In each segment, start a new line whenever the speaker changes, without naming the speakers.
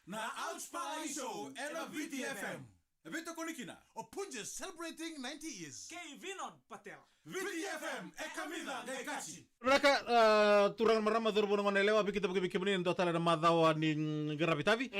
na Outspy Show era VTFM. Ebito konikina.
Opunja celebrating 90 years.
Kay Vinod Patel.
VTFM ekamida gaikachi.
Mereka turang marama turbo naman elewa kita bagi bikin total ada madawa ni garabitavi.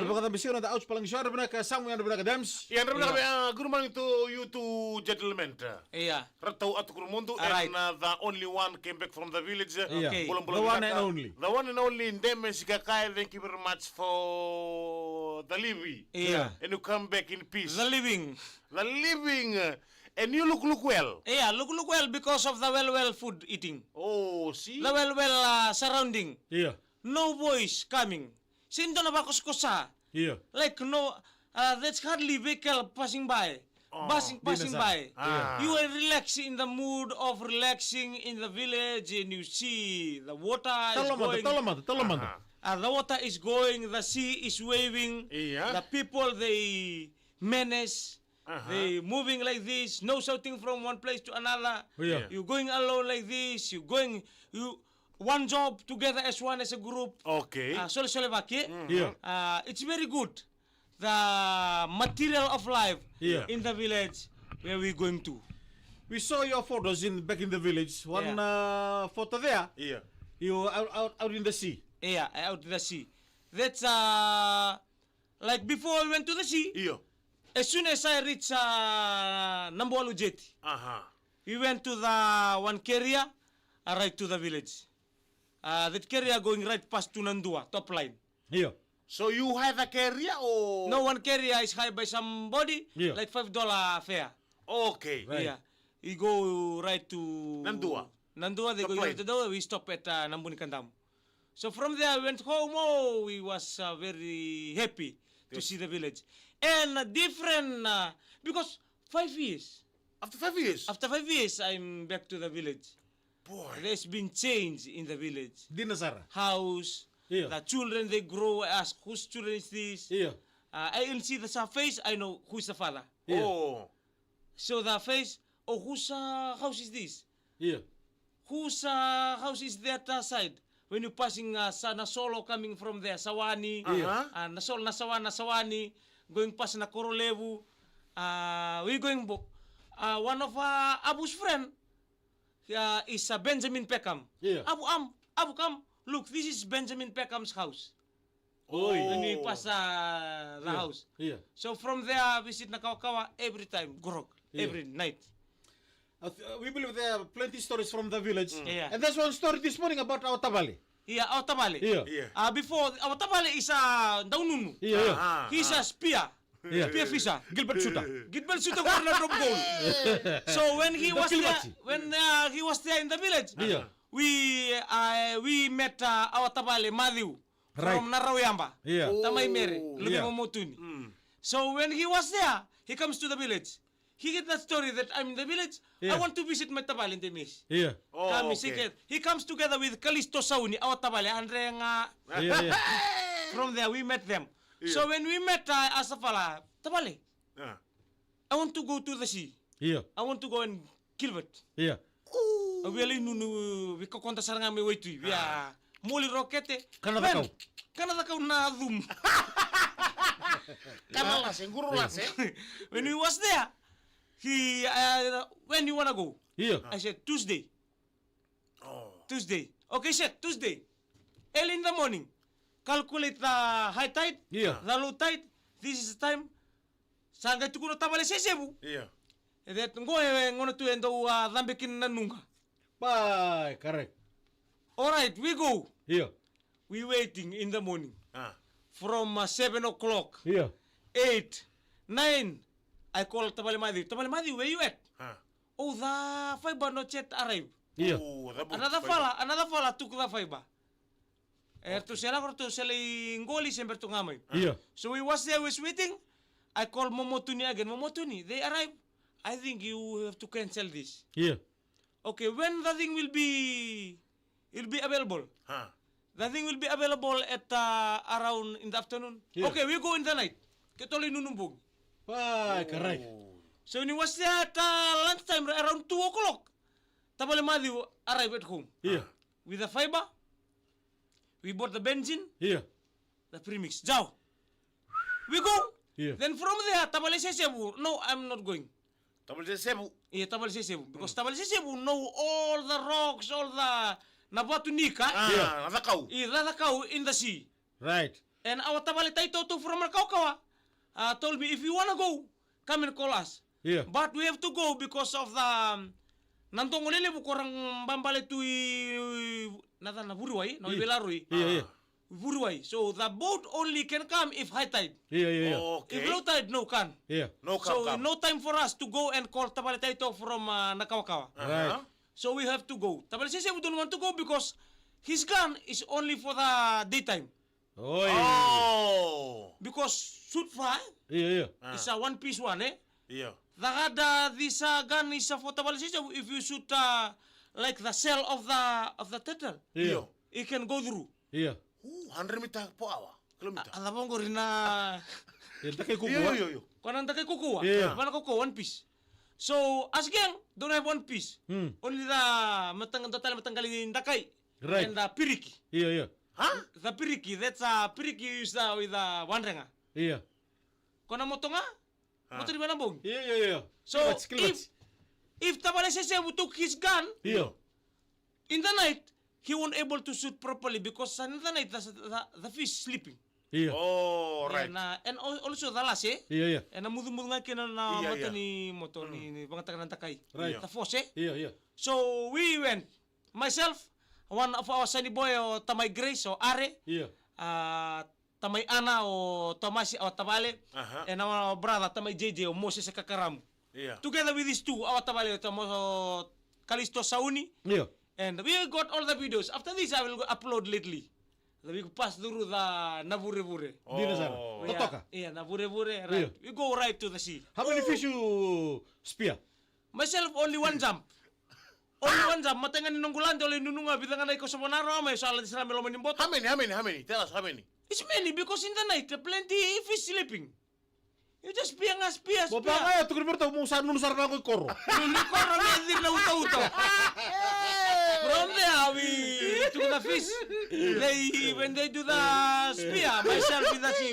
Berkata bisi na outs palang show mereka samu yang mereka dams.
Yang mereka guru mang itu YouTube gentleman.
Iya.
Ratau atu guru mundu
Alright.
and the only one came back from the village.
Okay.
The one and only.
The one and only Ndeme Sikakai. Thank you very much for the living.
Iya.
And you come back in peace.
The living.
The living. And you look well.
Yeah, look well because of the well food eating.
Oh, see?
The well surrounding.
Iya.
No voice coming. Sinto na ba kuskosa?
Iya.
Like no, that's hardly vehicle passing by. Passing
dinasa.
by.
Ah.
You are relaxing in the mood of relaxing in the village, and you see the water is going.
Tolong mantu.
The water is going. The sea is waving.
Yeah.
The people they menace. They moving like this. No shouting from one place to another.
Yeah.
You going alone like this. You one job together as one as a group.
Okay.
Yeah.
It's very good. The material of life
Yeah.
in the village where we going to.
We saw your photos back in the village. One photo there.
Yeah.
You out in the sea.
Yeah, out to the sea. That's like before we went to the sea.
Yeah.
As soon as I reach Namboalu Jetty, we went to the one carrier, right to the village. That carrier going right past to Nandua, top line.
Yeah.
So you have a career or?
No, one carrier is hired by somebody,
Yeah.
like $5 fare.
Okay.
Right.
Yeah. You go right to
Nandua.
Nandua, they
The
go
plane.
right to the we stop at Nambunikantam. So from there, we went home. Oh, we was very happy to see the village. And different, because 5 years.
After 5 years?
After 5 years, I'm back to the village.
Boy.
There's been change in the village.
Dinasara.
House,
Yeah.
the children, they grow, ask, whose children is this?
Iya.
I will see the face, I know who's the father.
Yeah.
Oh.
So the face, oh, whose house is this?
Iya.
Whose house is that side? When you're passing Nasolo coming from there, Sawani, Nasol, Nasawani, going past Nakorolevu, we're going, one of Abu's friend is Benjamin Peckham.
Yeah.
Abu, come, look, this is Benjamin Peckham's house.
Oi.
When we pass the house.
Yeah.
So from there, visit Nakawakawa every time, Gorok, every night.
We believe there are plenty stories from the village.
Yeah.
And there's one story this morning about our Tabali.
Yeah, Autabale.
Yeah.
Yeah.
Before, Autabale is Daununu.
Yeah.
He's a spear.
Yeah.
Spear fisher.
Gilbert Shooter.
Gilbert Shooter corner drop goal. So when he was
Kilbachi.
there, he was there in the village,
Yeah.
we met our Tabale Matthew from Narawayamba.
Yeah.
Tamay Mere,
Yeah.
Lumimomotuni. So when he was there, he comes to the village. He get that story that I'm in the village.
Yeah.
I want to visit my Tabale in the miss.
Yeah.
Oh,
Kami
okay.
sikit. He comes together with Kalisto Sauni, our Tabale, Andre nga.
Yeah.
From there, we met them.
Yeah.
So when we met Asafala, Tabale,
Ah.
I want to go to the sea.
Yeah.
I want to go and kill it.
Yeah.
We are nunu, we kakonta saranga me waitu. We are muli rokete.
Kanada kau.
Kanada kau na zoom.
Kanala seguro las
When we was there, he, when you wanna go?
Yeah.
I said, Tuesday.
Oh.
Tuesday. Okay, said Tuesday. Early in the morning. Calculate the high tide,
Yeah.
the low tide. This is the time. Sangay tukuno Tabale sesebu.
Yeah.
That ngono tu endo dambekin nanunga.
Bye. Correct.
All right, we go.
Yeah.
We waiting in the morning
Ah.
from 7 o'clock,
Yeah.
8, 9. I call Tabale Madi. Tabale Madi, where you at?
Ah.
Oh, the fiber not yet arrived.
Yeah.
Oh, that book-
Another fella took the fiber. To sela ko to sela ngoli sember to ngamay.
Yeah.
So we was there, was waiting. I called Momotuni again. Momotuni, they arrived. I think you have to cancel this.
Yeah.
Okay, when the thing will be available.
Ah.
The thing will be available at around in the afternoon.
Yeah.
Okay, we go in the night. Ketoli nunumbog.
Bye. Correct.
So when he was there at lunchtime around 2 o'clock, Tabale Madi arrived at home
Yeah.
with the fiber. We bought the benzene,
Yeah.
the premix. Jao. We go.
Yeah.
Then from there, Tabale Sesebu. No, I'm not going.
Tabal Sebu.
Yeah, Tabale Sesebu. Because Tabale Sesebu know all the rocks, all the Nabatunika.
Nakau.
Radakau in the sea.
Right.
And our Tabale Taito from Kaukawa told me, if you want to go, come and call us.
Yeah.
But we have to go because of the Nantongolele bukorang bambale tu nada na Buruai, no Belarui.
Yeah.
Buruai. So the boat only can come if high tide.
Yeah.
Okay.
If low tide, no can.
Yeah.
No
So
come.
no time for us to go and call Tabale Taito from Nakawakawa.
Right.
So we have to go. Tabale Sese we don't want to go because his gun is only for the daytime.
Oi.
Oh.
Because shoot fire
Yeah.
is a one piece one, eh?
Yeah.
This gun is for Tabale Sese. If you shoot like the shell of the turtle,
Yeah.
it can go through.
Yeah.
100 meter per hour. Kilometer.
Alam mo rina
Yung takay
Yo.
kukuha.
kanang takay kukuha.
Yeah.
Mana kukuha one piece. So as gang don't have one piece. Only the matanggalin dakay.
Right.
And the piriki.
Yeah.
Huh?
The piriki, that's piriki is with the one renga.
Yeah.
Kona moto nga, moto di manabong.
Yeah.
So if Tabale Sese took his gun
Yeah.
in the night, he won't able to shoot properly because in the night the fish sleeping.
Yeah.
Oh, right.
And also the lase.
Yeah.
And mudu nga kina na
Yeah,
moto
yeah.
ni moto ni pangatakan ng takay.
Right.
The force, eh?
Yeah.
So we went. Myself, one of our sunny boy o Tamay Grace o Are,
Yeah.
Tamay Ana o Tomasi o Tabale,
Uh-huh.
and our brother Tamay JJ o Moses Kakaramu.
Yeah.
Together with these two, our Tabale o Kalisto Sauni,
Yeah.
and we got all the videos. After this, I will upload lately. We pass through the Navure-Vure.
Di na sana.
Oh.
Totoka.
Yeah, Navure-Vure, right.
Yeah.
We go right to the sea.
How many fish you spear?
Myself, only one jump. Only one jump. Matengan ni nunggulan, oleh nununga, bitangan ay ko sa Bonaro, may salat sila meloman yung boto.
How many? Tell us how many.
It's many because in the night, plenty fish sleeping. You just spear.
Bapa nga, tukar mo ito, nunusar na ako yung koro.
Nunukor na medir na uto-uto. From there, we took the fish. When they do the spear, myself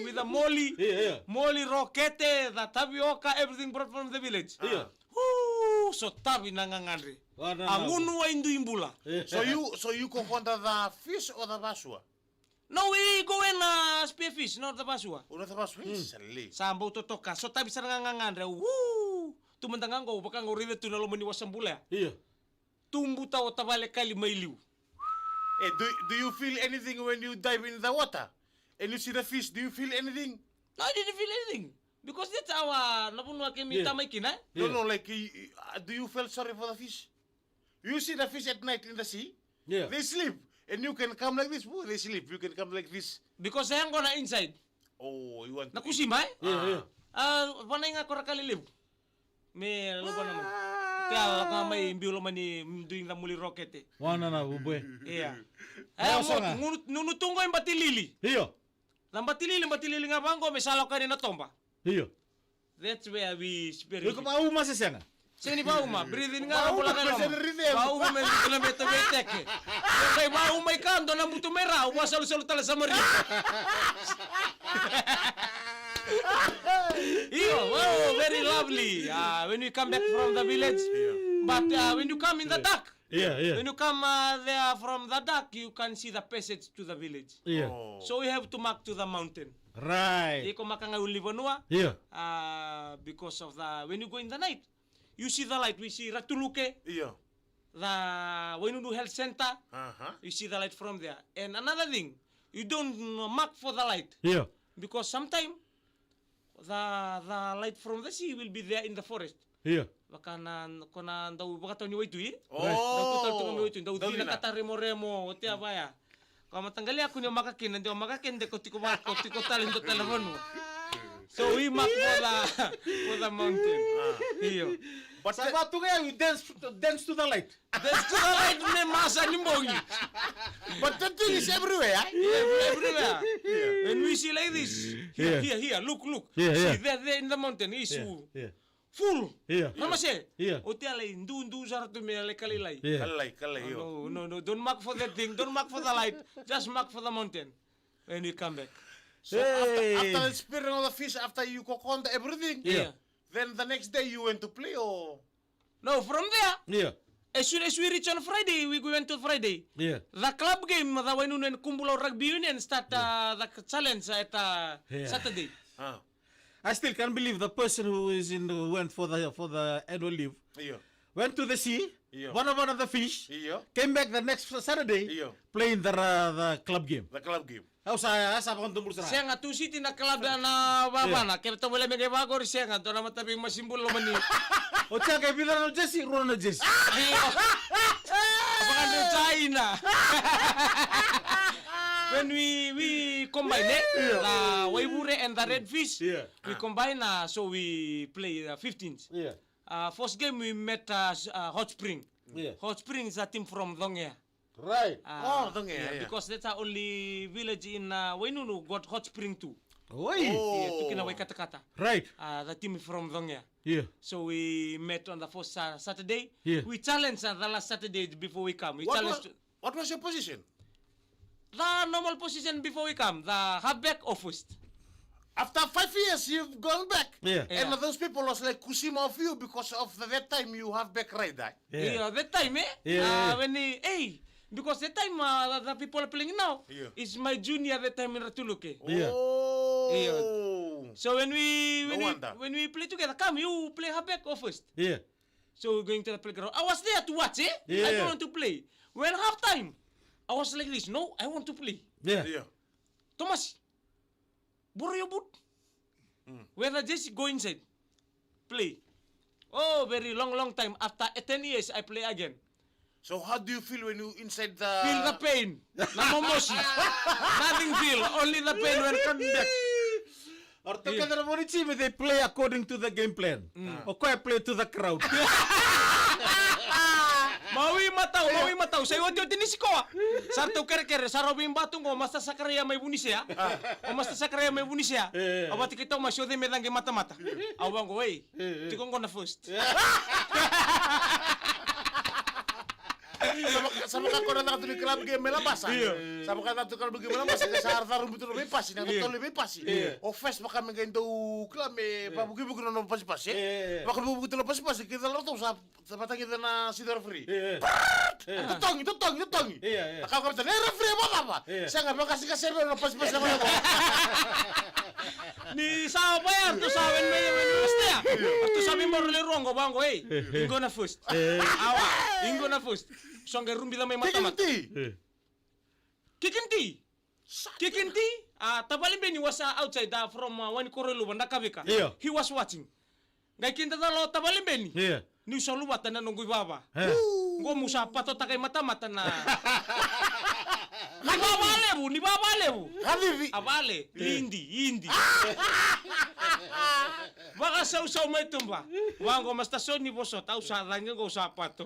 with the molly,
Yeah.
molly roquete, the tapioca, everything brought from the village.
Yeah.
So tabi nangangandri.
Ano.
Angunu wa indu imbula.
So you go contra the fish or the basua?
No, we go and spear fish, not the basua.
Una the basua? Sali.
Sambo to toka. So tabi sa nangangandri. Tumantangan ko, baka ngorive tu nalomani wasambula.
Yeah.
Tumbu tao tabale kali mailiw.
Hey, do you feel anything when you dive in the water? And you see the fish, do you feel anything?
No, I didn't feel anything. Because that's our napunwa kami
Yeah.
tamay kina.
No, like, do you feel sorry for the fish? You see the fish at night in the sea?
Yeah.
They sleep. And you can come like this. Oh, they sleep. You can come like this.
Because sayang ko na inside.
Oh, you want to...
Nakusimay?
Yeah.
Panay nga ko rakaliliw. May lupa naman. Kaya nga may imbiulo man ni doing the muli rocket eh.
Wana na, bubuhay.
Iya.
Masa nga.
Nunutong ko yung batilili.
Yeah.
Lang batilili nga bangko, may salaw ka rin na tomba.
Yeah.
That's where we spear.
Yung kumauma sa siya nga.
Sini Bauma, breathing nga lang pula kayo.
Bauma, rhythm.
Bauma may kilometer betek eh. Yung kay Bauma may kando ng buto mera, uwasalu-salu tala sa Maria. Very lovely. When we come back from the village, but when you come in the dark,
Yeah.
when you come there from the dark, you can see the passage to the village.
Yeah.
So we have to mark to the mountain.
Right.
Iko makangauli banua.
Yeah.
Because of the when you go in the night, you see the light. We see Ratuluke,
Yeah.
the Wainunu Health Center.
Uh-huh.
You see the light from there. And another thing, you don't mark for the light
Yeah.
because sometimes the light from the sea will be there in the forest.
Yeah.
Baka na daw baka taw ni waitu eh.
Oh.
Daw total tunga mi waitu daw
Daw
di
na.
na kataremo-remo tia baya. Kung matanggali ako niyo makakin, hindi ako makakin, hindi ko tiko talento telephone mo. So we mark for the mountain. Iyo.
But
Sa batu nga, you dance to the light.
That's to the light ni masa ni mbongi.
but the thing is everywhere.
Everywhere. When we see like this, here, look.
Yeah,
See,
yeah.
there in the mountain is
Yeah.
full.
Yeah.
Mama say,
Yeah.
Oti alay, ndu saratu me alay kalilay.
Yeah.
Kalay, yo.
No, don't mark for that thing, don't mark for the light, just mark for the mountain. When we come back.
So after the spearing of the fish, after you cook on everything,
Yeah.
then the next day you went to play or?
No, from there,
Yeah.
as soon as we reach on Friday, we went to Friday.
Yeah.
The club game, the Wainunen Kumbulau Rugby Union start the challenge at
Yeah.
Saturday.
I still can't believe the person who went for the annual leave
Yeah.
went to the sea,
Yeah.
one of the fish,
Yeah.
came back the next Saturday,
Yeah.
playing the club game.
The club game.
How sa pang tumbul sa?
Siya nga, 2 city na club na babana. Kaya ito wala may bagor siya nga. Ito naman tabing masimbol naman ni.
O tiyan kay Pilar no Jesse, Rona no Jesse.
Apakah dari China? When we combine it, the Waibure and the Redfish,
Yeah.
we combine, so we play 15th.
Yeah.
First game we met Hot Spring.
Yeah.
Hot Spring is a team from Dongea.
Right.
Dongea, yeah.
Because that's the only village in Wainunu got Hot Spring too.
Oi.
Yeah, Tukina Waikata.
Right.
The team from Dongea.
Yeah.
So we met on the first Saturday.
Yeah.
We challenged the last Saturday before we come. We
What
challenged
was your position?
the normal position before we come, the halfback or first.
After 5 years, you've gone back.
Yeah.
And those people was like Kusima of you because of that time you have back right, right?
Yeah, that time,
Yeah.
when because that time the people are playing now is my junior that time in Ratuluke.
Yeah.
Oh.
So when
No wonder.
we play together, come you play halfback or first.
Yeah.
So we're going to the playground. I was there to watch,
Yeah.
I don't want to play. When halftime, I was like this. No, I want to play.
Yeah.
Yeah.
Thomas, borrow your boot. Whether Jesse go inside, play. Oh, very long time. After 10 years, I play again.
So how do you feel when you inside the...
Feel the pain. Namomoshi. Nothing feel. Only the pain when coming back.
Or together yeah. Team, they play according to the game plan. Or quite play to the crowd.
Maui matau. Saya waktu itu nisiko. Sarto kere sarobin batung o masta sakaraya may bunisya. O masta sakaraya may bunisya. Abati kita masyo de medang ke mata. Awang ko, hey, tikong ko na first.
Sama kan kau datang tu club game mela basa. Sama kan tu club game mela basa. Sa harta rumbu tu lebih pasi, nang tu lebih pasi. O fest maka mengen tu club me pabuki buku nang pasi pasi. Maka buku tu pasi pasi kita lalu tu sa mata kita na sidor free. Itu tongi. Kau kata ni referee apa? Saya nggak mau kasih nang pasi pasi nama aku.
Ni sa bayar tu sa when pasti ya. Tu sa member le rongo bango, hey, ingo na first. Awa, ingo na first. Sangga rumbi la may mata. Kikinti. Tabalin ben was outside from one korelu banda kabika.
Yeah.
He was watching. Ngai kinta lo tabalin ben.
Yeah.
Ni saluwat na nunggu baba. Ngo musa pato takay mata na. Ni babalebu.
Habibi.
Abale, indi. Baka saw may tumba. Wango mas tasyon ni boso, tau sa langin ko sa pato.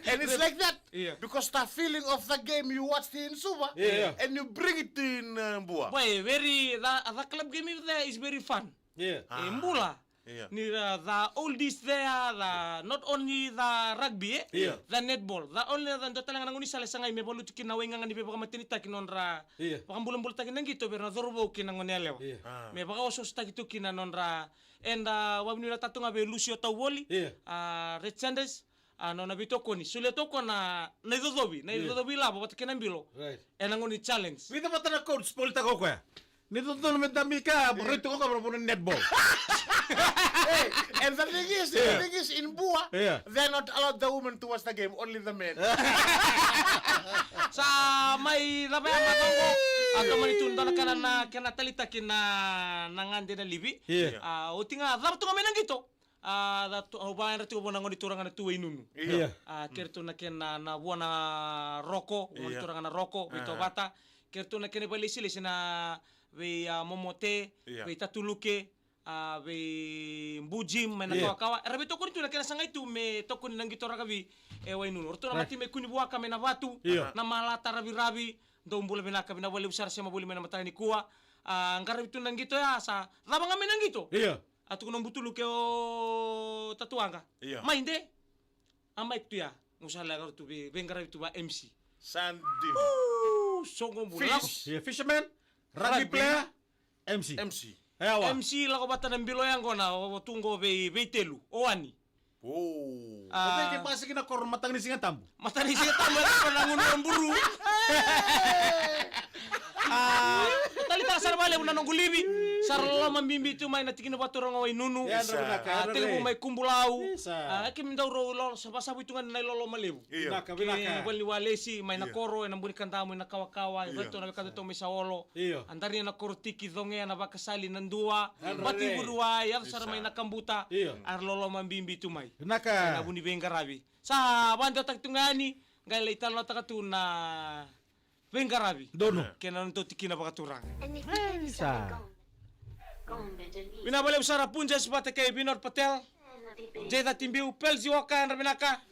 And it's like that.
Yeah.
Because the feeling of the game you watched in Suba and you bring it in Bua.
Boy, the club game there is very fun.
Yeah.
Mbula.
Yeah.
Ni the oldies there, not only the rugby, the netball. The only the talaga nang unisale sangay me bolu tikin naway nga ni baka matinita kinonra. Pakambulan-bulan takin nang gito pero nadorbo kinangonelew. Me baka osos tagito kinanonra. And wag nila tato nga be Lucio Tawoli, Red Sanders, no nabito ko ni suleto ko na naidodobi la babat kinambilo.
Right.
And ang ni challenge.
Wita pa na coach, polita ko kaya. Nito to naman dami ka, rito ko ka para netball.
Hey, and the thing is, in Bua, they're not allowed the women to watch the game, only the men.
Sa may labay ang matango, ato manitunda na kana talita kina nangande na libi. O tinga, dapat nga may nang gito. Ubayan ratu mo nang iturangan na tuway nunu. Kerto na kina na buwan na roko, iturangan na roko, ito bata. Kerto na kina balisilis na we momote, we tatuluke, we mbujim, may nakawakawa. Rabi toko nito na kina sangay tu, may toko nang gito ragabi, way nunu. Orto na mati may kunibuwa kami na batu, na malata rabi-rabi, daw mbula binakabi na wali usara siya mabuli may namatay ni kuwa. Ang karabi tu nang gito ya, sa labang kami nang gito. At kung nang butuluke o tatuanga. Ma hindi. Ang mic tu ya, musala ka tu, bengarabi tu ba MC.
Sandy.
Songong mula.
Fisherman, rugby player, MC.
MC.
MC la ko bata ng biloyang ko na o tunggo be telu oani.
Oh.
Oke, pasti kena kor matang ni singa tambu.
Matani siya tama na nangun ng buru. Talita sar bale una nong gulibi. Sar lo mambimbi tu mai na tikina baturang away nunu.
Ya, naka.
Tele mo may kumbulau.
Isa.
Kim daw ro lo sa basa buitungan na lolo malebu.
Iya.
Ke wali walesi mai na koro na buni kantamu na kawa-kawa. Beto na kanto to may saolo.
Iyo.
Andari na koro tiki donge na bakasali nandua.
Arre.
Bati buruwa ya sar mai na kambuta.
Iyo.
Ar lolo mambimbi tu mai.
Naka.
Na buni bengarabi. Sa banda tak tungani ngai italo takatuna bengarabi.
Dono.
Kena nto tikina bakaturang.
Isa.
Binabalik usara punja sebate kay Binor Patel. Jeda timbiu pelzi waka rabinaka.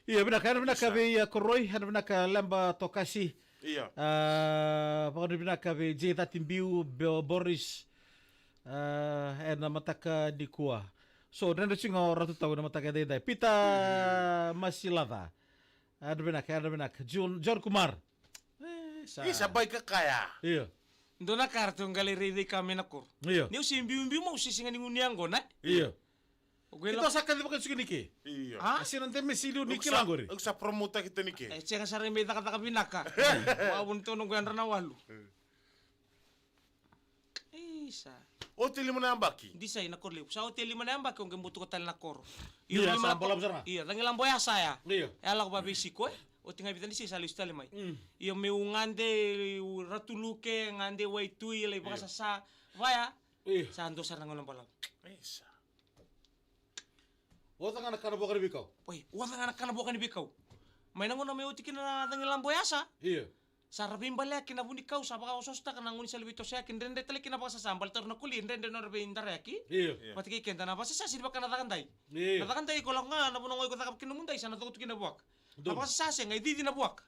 Iya, binaka be koroi, binaka lamba tokasi.
Iya.
Pokoknya binaka be Jeda timbiu Boris na mataka di kuah. So, nando singo ratu tahu na mataka dai Pita Masilada. Ada benak. John Kumar.
Isa bay ka kaya.
Iya.
Ndona kartu galeri di kami nakor.
Iya.
Ni usi mbiu mau sisinga ni nguniang gona.
Iya.
Ogela.
Ito sakit di bukan suka niki.
Iya.
Ha?
Kasi nanti mesilu niki langori.
Sa promote kita niki.
Cenga sare me taka binaka. Wabun to nunggu andra walu. Isa.
Hotel mo na ang baki.
Di say nakor liu. Sa hotel lima na ambak kung gembuto ko tal nakor.
Iya, sa bola besar mah.
Iya, tangilang boya saya.
Iya.
Ela ko babi siko o tinga bitan si salu stale mai. Iyo me ungande ratuluke ngande wai tui le baka sa vaya.
Iya.
Sa ando sarang ngolang balam.
Isa.
O tanga nakana bokar bikaw.
Oi, wala nga nakana bukan ibikaw. May nangon na may utikin na tangilang boya sa.
Iya.
Sa rabim balya kinabuni kau sa baka ososta kana nguni sa libito sa kin rende tali kinabaka sa sambal tor na kuli rende no rabe indaraki.
Iya.
Pati kay kenta na ba sa sirba kana takantay.
Iya.
Natakantay ko lang nga nabunong ko takap kinumunday sa natuto kinabuak. Apa sa ngay di nabuak.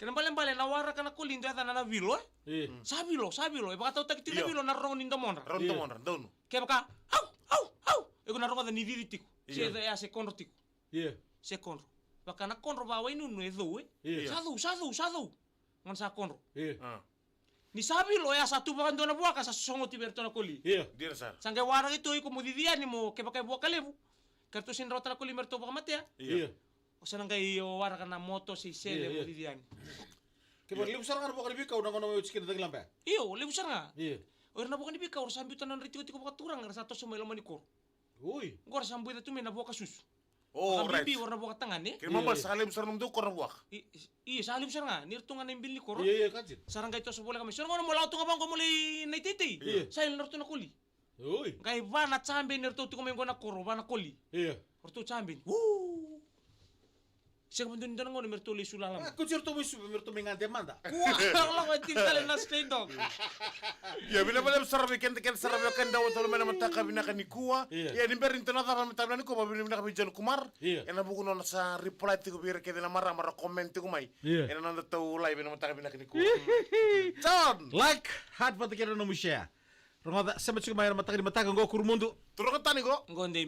Kinambalan-balan nawara kana kuli ndata na vilo.
Iya.
Sabi lo, e baka tau takiti na vilo na rongon ninda monra.
Ronto mo na dono.
Kaya baka au. Ego na rongon ni diditiku. Siya ya se konro tiku.
Iya.
Se konro. Baka na konro ba wai nunu edo
Iya.
Sadu. Ngan sa konro.
Iya.
Ni sabi lo ya satu bakan dona buaka sa songo tiberto na kuli.
Iya.
Dia sa.
Sangga warang itu iku mudidian ni mo kaya baka buaka lebu. Kartu sin rota na kuli merto baka matea.
Iya.
O sanang kay warang kana moto si sele
Iya.
mudidian.
Kaya libu sarang kana bokar bikaw nang ono chikin tagi lampa.
Iyo, lebu sanga.
Iya.
Or na bukan ibika or sambutan na ritiko baka turang sa to sumelo manikor.
Uy.
Gor sambu itu me na buka sus.
Oh, right.
Bibi or na buka tangan ni.
Kaya mama salim sarang do korang buak.
Iya, salim sanga. Nirtungan na imbili kor.
Iya kajit.
Sarang kay to sa bola kami. Sarang mo law tunga bang ko muli na titi.
Iya.
Sail narto na kuli.
Uy.
Kay va na chambe nirto tu ko na koro va na kuli.
Iya.
Orto chambe. Woo! Siya kung doon ngo merto li sulalam.
Aku cerita merto mengante manda.
Wah, lang ko tintale na stay dog.
Ya bila bila sarve kente sarve kan daw tolo mena mataka binaka ni kuwa.
Iya.
Ya nimber intana ta mata ni ko babini binaka bijan kumar.
Iya.
Ena buku non sa reply ti ko bir ke na mara comment ti ko mai.
Iya.
Ena nanda tau live na mataka binaka ni kuwa. John,
Like, hat pati kira no share. Ronga sama cukup mayar matakan di matakan go kurmundu.
turun ka tani ko.
Ngonde